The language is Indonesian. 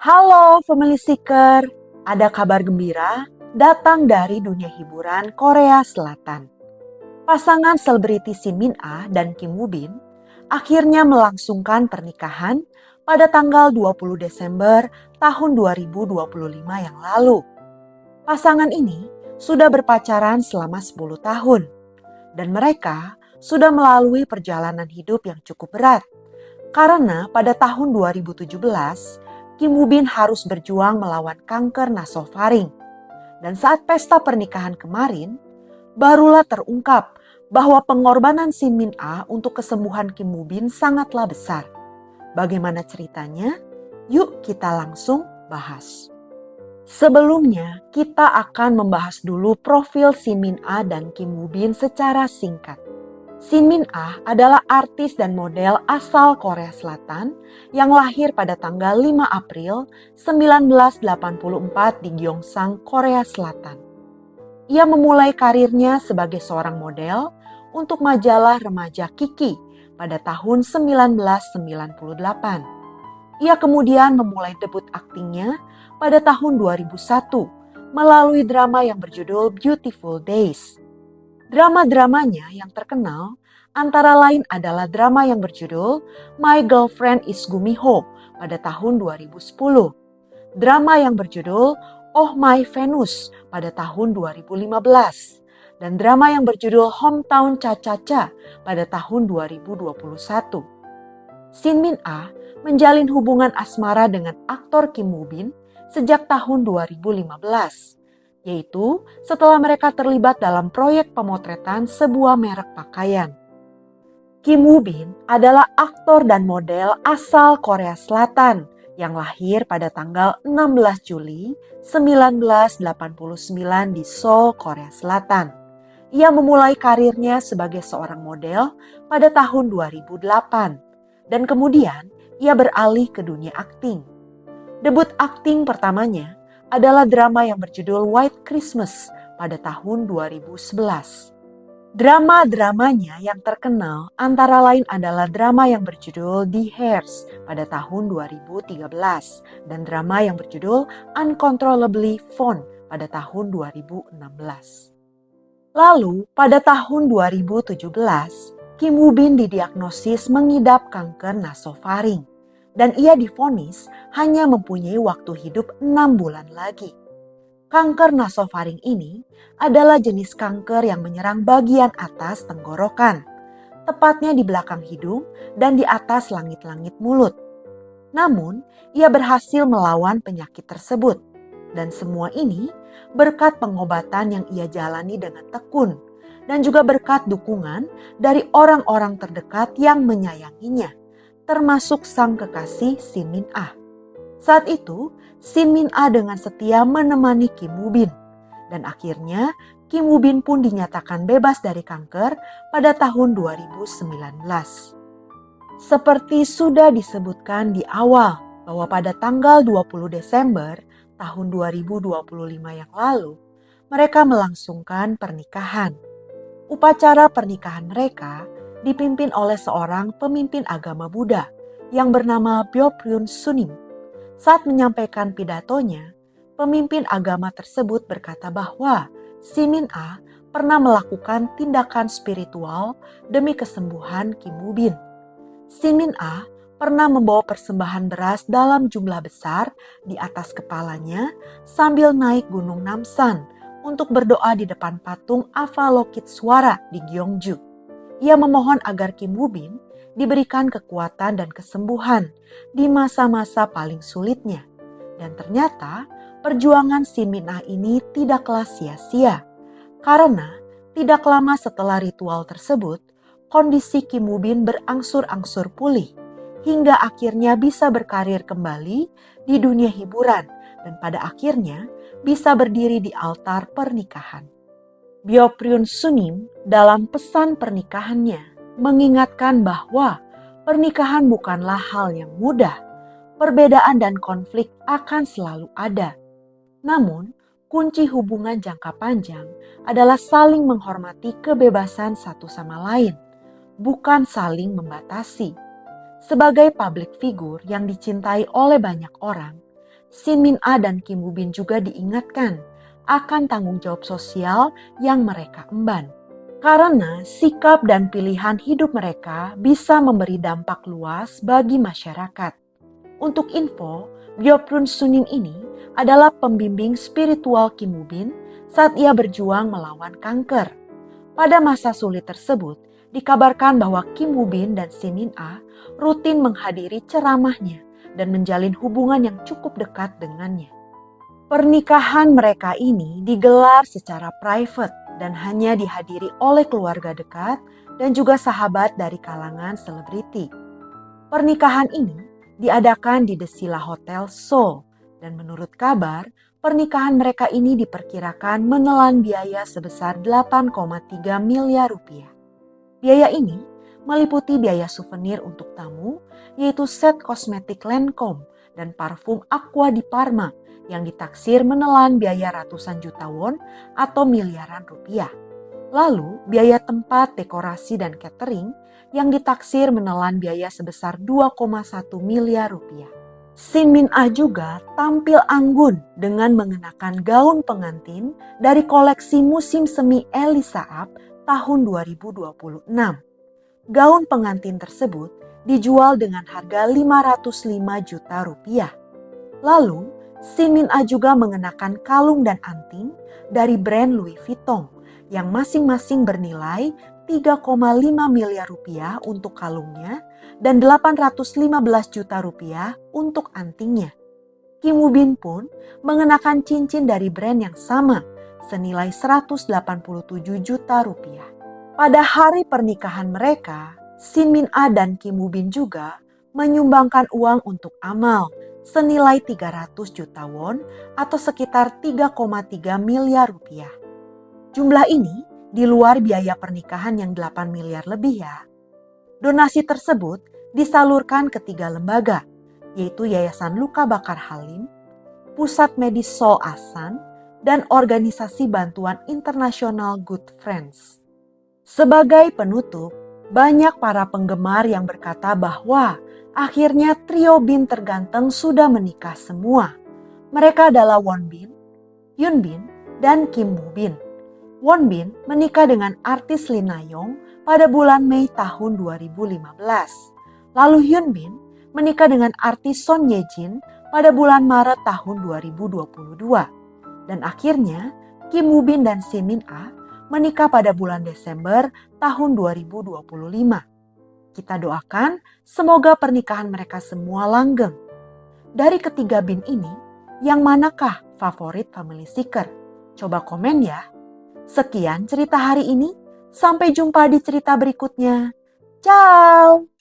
Halo Family Seeker, ada kabar gembira datang dari dunia hiburan Korea Selatan. Pasangan selebriti Shin Min Ah dan Kim Woo Bin akhirnya melangsungkan pernikahan pada tanggal 20 Desember tahun 2025 yang lalu. Pasangan ini sudah berpacaran selama 10 tahun dan mereka sudah melalui perjalanan hidup yang cukup berat. Karena pada tahun 2017, Kim Woo Bin harus berjuang melawan kanker nasofaring. Dan saat pesta pernikahan kemarin, barulah terungkap bahwa pengorbanan Shin Min Ah untuk kesembuhan Kim Woo Bin sangatlah besar. Bagaimana ceritanya? Yuk kita langsung bahas. Sebelumnya, kita akan membahas dulu profil Shin Min Ah dan Kim Woo Bin secara singkat. Shin Min Ah adalah artis dan model asal Korea Selatan yang lahir pada tanggal 5 April 1984 di Gyeongsang, Korea Selatan. Ia memulai karirnya sebagai seorang model untuk majalah remaja Kiki pada tahun 1998. Ia kemudian memulai debut aktingnya pada tahun 2001 melalui drama yang berjudul Beautiful Days. Drama-dramanya yang terkenal antara lain adalah drama yang berjudul My Girlfriend is Gumiho pada tahun 2010, drama yang berjudul Oh My Venus pada tahun 2015, dan drama yang berjudul Hometown Cha-Cha-Cha pada tahun 2021. Shin Min Ah menjalin hubungan asmara dengan aktor Kim Woo Bin sejak tahun 2015. Yaitu setelah mereka terlibat dalam proyek pemotretan sebuah merek pakaian. Kim Woo Bin adalah aktor dan model asal Korea Selatan yang lahir pada tanggal 16 Juli 1989 di Seoul, Korea Selatan. Ia memulai karirnya sebagai seorang model pada tahun 2008 dan kemudian ia beralih ke dunia akting. Debut akting pertamanya adalah drama yang berjudul White Christmas pada tahun 2011. Drama-dramanya yang terkenal antara lain adalah drama yang berjudul The Hairs pada tahun 2013 dan drama yang berjudul Uncontrollably Fond pada tahun 2016. Lalu pada tahun 2017, Kim Woo Bin didiagnosis mengidap kanker nasofaring. Dan ia divonis hanya mempunyai waktu hidup 6 bulan lagi. Kanker nasofaring ini adalah jenis kanker yang menyerang bagian atas tenggorokan, tepatnya di belakang hidung dan di atas langit-langit mulut. Namun, ia berhasil melawan penyakit tersebut. Dan semua ini berkat pengobatan yang ia jalani dengan tekun dan juga berkat dukungan dari orang-orang terdekat yang menyayanginya, termasuk sang kekasih Shin Min Ah. Saat itu, Shin Min Ah dengan setia menemani Kim Woo Bin. Dan akhirnya, Kim Woo Bin pun dinyatakan bebas dari kanker pada tahun 2019. Seperti sudah disebutkan di awal, bahwa pada tanggal 20 Desember tahun 2025 yang lalu, mereka melangsungkan pernikahan. Upacara pernikahan mereka dipimpin oleh seorang pemimpin agama Buddha yang bernama Byeopryun Sunim. Saat menyampaikan pidatonya, pemimpin agama tersebut berkata bahwa Shin Min Ah pernah melakukan tindakan spiritual demi kesembuhan Kim Woo Bin. Shin Min Ah pernah membawa persembahan beras dalam jumlah besar di atas kepalanya sambil naik Gunung Namsan untuk berdoa di depan patung Avalokiteswara di Gyeongju. Ia memohon agar Kim Woo Bin diberikan kekuatan dan kesembuhan di masa-masa paling sulitnya. Dan ternyata perjuangan Shin Min Ah ini tidaklah sia-sia. Karena tidak lama setelah ritual tersebut, kondisi Kim Woo Bin berangsur-angsur pulih hingga akhirnya bisa berkarir kembali di dunia hiburan dan pada akhirnya bisa berdiri di altar pernikahan. Byeopryun Sunim dalam pesan pernikahannya mengingatkan bahwa pernikahan bukanlah hal yang mudah. Perbedaan dan konflik akan selalu ada. Namun, kunci hubungan jangka panjang adalah saling menghormati kebebasan satu sama lain, bukan saling membatasi. Sebagai public figure yang dicintai oleh banyak orang, Shin Min-a dan Kim Woo-bin juga diingatkan akan tanggung jawab sosial yang mereka emban. Karena sikap dan pilihan hidup mereka bisa memberi dampak luas bagi masyarakat. Untuk info, Byeoprun Sunim ini adalah pembimbing spiritual Kim Woo-bin saat ia berjuang melawan kanker. Pada masa sulit tersebut, dikabarkan bahwa Kim Woo-bin dan Shin Min-a rutin menghadiri ceramahnya dan menjalin hubungan yang cukup dekat dengannya. Pernikahan mereka ini digelar secara private dan hanya dihadiri oleh keluarga dekat dan juga sahabat dari kalangan selebriti. Pernikahan ini diadakan di The Silla Hotel Seoul dan menurut kabar, pernikahan mereka ini diperkirakan menelan biaya sebesar 8,3 miliar rupiah. Biaya ini meliputi biaya souvenir untuk tamu, yaitu set kosmetik Lancome dan parfum Aqua di Parma yang ditaksir menelan biaya ratusan juta won atau miliaran rupiah. Lalu biaya tempat, dekorasi, dan catering yang ditaksir menelan biaya sebesar 2,1 miliar rupiah. Shin Min-a juga tampil anggun dengan mengenakan gaun pengantin dari koleksi musim semi Elisa Up tahun 2026. Gaun pengantin tersebut dijual dengan harga 505 juta rupiah. Lalu, Shin Min-a juga mengenakan kalung dan anting dari brand Louis Vuitton yang masing-masing bernilai 3,5 miliar rupiah untuk kalungnya dan 815 juta rupiah untuk antingnya. Kim Woo-bin pun mengenakan cincin dari brand yang sama senilai 187 juta rupiah. Pada hari pernikahan mereka, Shin Min-a dan Kim Woo-bin juga menyumbangkan uang untuk amal senilai 300 juta won atau sekitar 3,3 miliar rupiah. Jumlah ini di luar biaya pernikahan yang 8 miliar lebih ya. Donasi tersebut disalurkan ke 3 lembaga, yaitu Yayasan Luka Bakar Halim, Pusat Medis Seoul Asan, dan Organisasi Bantuan Internasional Good Friends. Sebagai penutup, banyak para penggemar yang berkata bahwa akhirnya trio Bin terganteng sudah menikah semua. Mereka adalah Won Bin, Hyun Bin, dan Kim Woo-bin. Won Bin menikah dengan artis Lee Na-young pada bulan Mei tahun 2015. Lalu Hyun Bin menikah dengan artis Son Ye-jin pada bulan Maret tahun 2022. Dan akhirnya Kim Woo-bin dan Shin Min-a menikah pada bulan Desember tahun 2025. Kita doakan semoga pernikahan mereka semua langgeng. Dari ketiga Bin ini, yang manakah favorit family seeker? Coba komen ya. Sekian cerita hari ini, sampai jumpa di cerita berikutnya. Ciao!